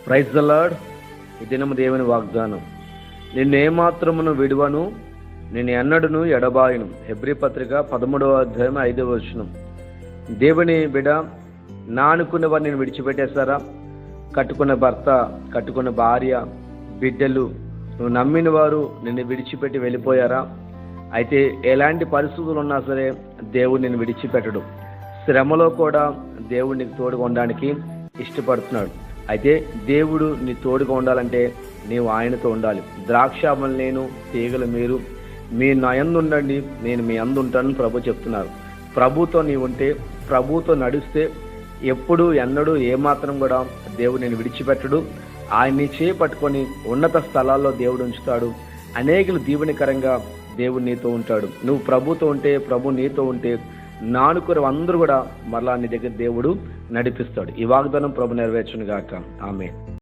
Praise the lord. ఈ దినము దేవుని వాగ్దానం, నిన్ను ఏమాత్రమును విడువను, నేను ఎన్నడను ఎడబాయను. హెబ్రీ పత్రిక 13వ అధ్యాయం 5వ వచనం. దేవుని బిడ, నా అనుకున్న వారు నేను విడిచిపెట్టేశారా? కట్టుకున్న భర్త, కట్టుకున్న భార్య, బిడ్డలు, నువ్వు నమ్మిన వారు నిన్ను విడిచిపెట్టి వెళ్ళిపోయారా? అయితే ఎలాంటి పరిస్థితులు ఉన్నా సరే దేవుడు నిన్ను విడిచిపెట్టడు. శ్రమలో కూడా దేవుడు నీకు తోడుగా ఉండడానికి ఇష్టపడుతున్నాడు. అయితే దేవుడు నీ తోడుగా ఉండాలంటే నీవు ఆయనతో ఉండాలి. ద్రాక్షావళి నేను, తీగలు మీరు, మీరు నా యందు ఉండండి, నేను మీ యందు ఉంటానని ప్రభు చెప్తున్నారు. ప్రభుతో నీవు ఉంటే, ప్రభుతో నడిస్తే ఎప్పుడు ఎన్నడూ ఏమాత్రం కూడా దేవుడు నేను విడిచిపెట్టడు. ఆయన్ని చేపట్టుకొని ఉన్నత స్థలాల్లో దేవుడు ఉంచుతాడు. అనేకులు దీవెనకరంగా దేవుడు నీతో ఉంటాడు. నువ్వు ప్రభుతో ఉంటే, ప్రభు నీతో ఉంటే, నానుకురు అందరూ కూడా మరలా నీ దగ్గర దేవుడు నడిపిస్తాడు. ఈ వాగ్దానం ప్రభు నెరవేర్చును గాక. ఆమేన్.